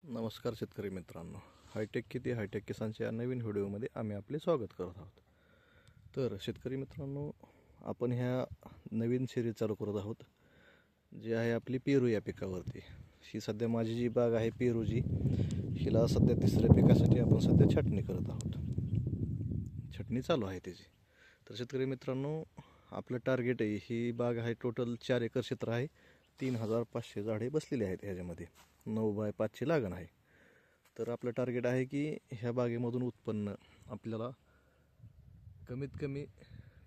नमस्कार शेतकरी मित्रांनो, हायटेक किती हायटेक किसानच्या या नवीन व्हिडिओमध्ये आम्ही आपले स्वागत करत आहोत। तर शेतकरी मित्रांनो, आपण ह्या नवीन सिरीज चालू करत आहोत जी आहे आपली पेरू या पिकावरती। ही सध्या माझी जी बाग आहे पेरूची, हिला सध्या तिसऱ्या पिकासाठी आपण सध्या छाटणी करत आहोत। छाटणी चालू आहे त्याची। तर शेतकरी मित्रांनो, आपलं टार्गेट आहे, ही बाग आहे टोटल 4 एकर क्षेत्र आहे, 3500 झाडे बसलेली आहेत ह्याच्यामध्ये, 9x5 लागण आहे। तर आपलं टार्गेट आहे की ह्या बागेमधून उत्पन्न आपल्याला कमीत कमी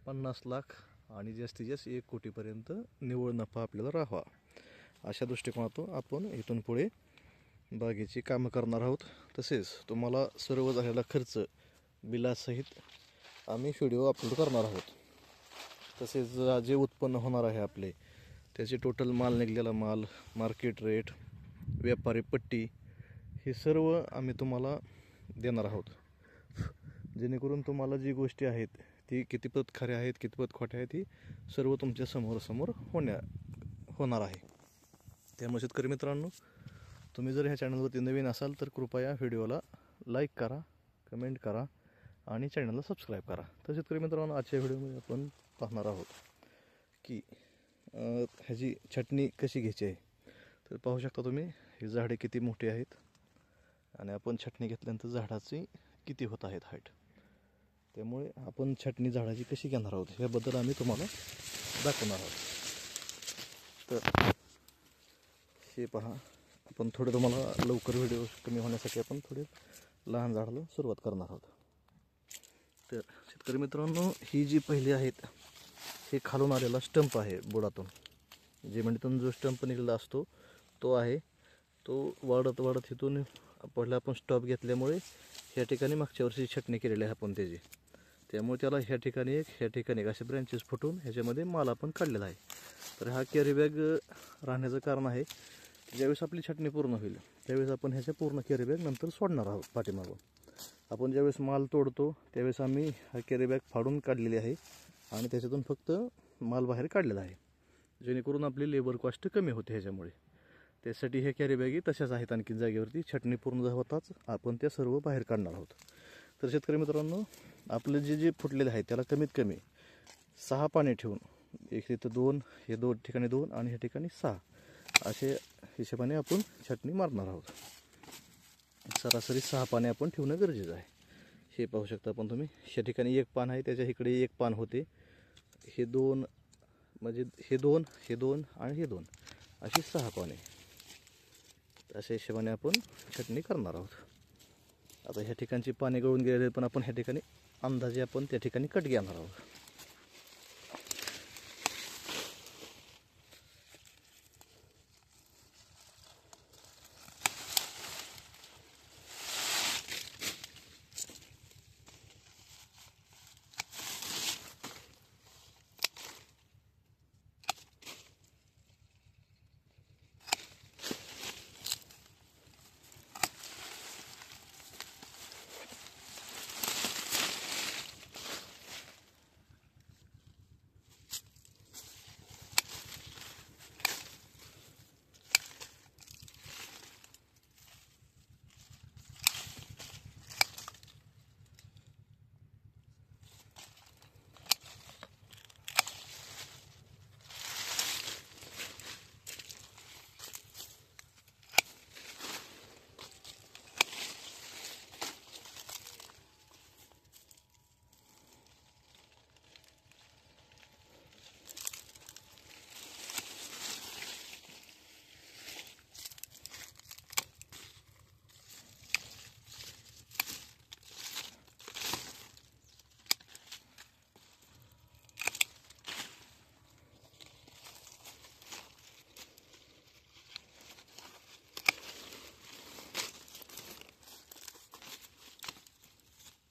50 लाख आणि जास्तीत जास्त 1 कोटीपर्यंत निव्वळ नफा आपल्याला राहावा, अशा दृष्टिकोनातून आपण इथून पुढे बागेची कामं करणार आहोत। तसेच तुम्हाला सर्व झालेला खर्च बिलासहित आम्ही व्हिडिओ अपलोड करणार आहोत। तसेच जे उत्पन्न होणार आहे आपले, त्याचे टोटल माल, निघलेला माल, मार्केट रेट, व्यापारी पट्टी, हे सर्व आम्ही तुम्हाला देणार आहोत, जेणेकरून तुम्हाला जी गोष्टी आहेत ती कितपत खऱ्या आहेत कितपत खोट्या आहेत ही सर्व तुमच्या समोर होणार आहे। त्यामुळे शेतकरी मित्रांनो, तुम्ही जर ह्या चॅनलवरती नवीन असाल तर कृपया व्हिडिओला लाईक करा, कमेंट करा आणि चॅनलला सबस्क्राईब करा। तर शेतकरी मित्रांनो, आजच्या व्हिडिओमध्ये आपण पाहणार आहोत की ह्याची छाटणी कशी घ्यायची आहे। तर पाहू शकता तुम्ही, ही झाडे किती मोठी आहेत आणि आपण छाटणी घेतल्यानंतर झाडाची किती होत आहेत हाईट। त्यामुळे आपण छाटणी झाडाची कशी घेणार आहोत याबद्दल आम्ही तुम्हाला दाखवणार आहोत। तर हे पहा, आपण थोडे तुम्हाला लवकर व्हिडिओ कमी होण्यासाठी आपण थोडे लहान झाडाला सुरुवात करणार आहोत। तर शेतकरी मित्रांनो, ही जी पहिली आहेत, हे खालून आलेला स्टंप आहे बुडातून, जे म्हणजे जो स्टंप निघालेला असतो तो आहे, तो वाढत इथून पहिला आपण स्टॉप घेतल्यामुळे ह्या ठिकाणी मागच्या वर्षी छाटणी केलेली आहे आपण त्याची, त्यामुळे त्याला ह्या ठिकाणी एक असे ब्रँचेस फुटून ह्याच्यामध्ये माल आपण काढलेला आहे। तर हा कॅरी बॅग राहण्याचं कारण आहे की ज्यावेळेस आपली छाटणी पूर्ण होईल त्यावेळेस आपण ह्याच्या पूर्ण कॅरी बॅग नंतर सोडणार आहोत पाठीमागून। आपण ज्यावेळेस माल तोडतो त्यावेळेस आम्ही हा कॅरी बॅग फाडून काढलेली आहे आणि त्याच्यातून फक्त माल बाहेर काढलेला आहे, जेणेकरून आपली लेबर कॉस्ट कमी होते ह्याच्यामुळे। त्यासाठी हे कॅरी बॅगी तशाच आहेत, आणखी जागेवरती छाटणी पूर्ण होताच आपण त्या सर्व बाहेर काढणार आहोत। तर शेतकरी मित्रांनो, आपले जे फुटलेले आहे त्याला कमीत कमी 6 पाने ठेवून, एक इथं 2, हे 2 ठिकाणी 2 आणि ह्या ठिकाणी 6 असे हिशोबाने आपण छाटणी मारणार आहोत। सरासरी 6 पाने आपण ठेवणं गरजेचं आहे। हे पाहू शकता आपण तुम्ही, ह्या ठिकाणी 1 पान आहे, त्याच्या इकडे 1 पान होते, हे 2 म्हणजे हे 2, हे 2 आणि हे 2 अशी 6 पाने, अशा हिशोबाने आपण छाटणी करणार आहोत। आता ह्या ठिकाणची पाने गळून गेलेले, पण आपण ह्या ठिकाणी अंदाजे आपण त्या ठिकाणी कट घेणार आहोत।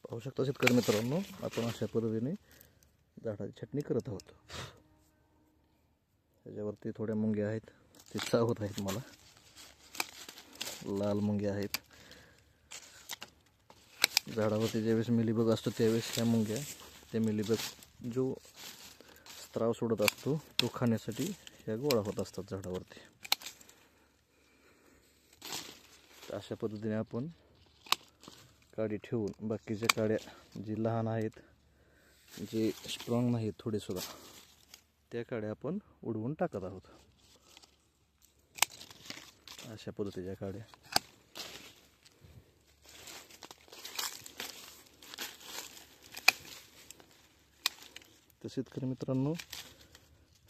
पाहू शकता शेतकरी मित्रांनो, आपण अशा पद्धतीने झाडाची छाटणी करत आहोत। त्याच्यावरती थोड्या मुंग्या आहेत, ते चावत आहेत मला, लाल मुंग्या आहेत। झाडावरती ज्यावेळेस मिलीबग असतो त्यावेळेस ह्या मुंग्या, त्या मिलीबग जो स्त्राव सोडत असतो तो खाण्यासाठी ह्या गोळा होत असतात झाडावरती। तर अशा पद्धतीने आपण काडी ठेवून बाकीच्या काड्या जी लहान आहेत, जे स्ट्रॉंग नाहीत थोडेसुद्धा, त्या काड्या आपण उडवून टाकत आहोत. अशा पद्धतीच्या काड्या. तर शेतकरी मित्रांनो,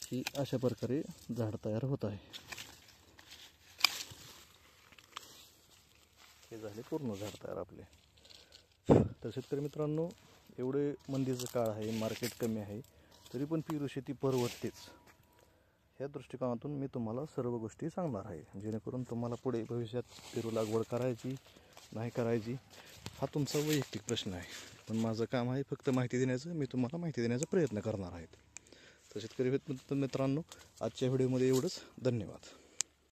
ही अशा प्रकारे झाड तयार होत आहे. हे झाले पूर्ण झाड तयार आपले. तर शेतकरी मित्रांनो, एवढे मंदीचं काळ आहे, मार्केट कमी आहे, तरी पण पेरू शेती परवडतेच. ह्या दृष्टिकोनातून मी तुम्हाला सर्व गोष्टी सांगणार आहे, जेणेकरून तुम्हाला पुढे भविष्यात पेरू लागवड करायची नाही करायची हा तुमचा वैयक्तिक प्रश्न आहे. पण माझं काम आहे फक्त माहिती देण्याचं. मी तुम्हाला माहिती देण्याचा प्रयत्न करणार आहे. तर शेतकरी मित्रांनो, आजच्या व्हिडिओमध्ये एवढंच. धन्यवाद.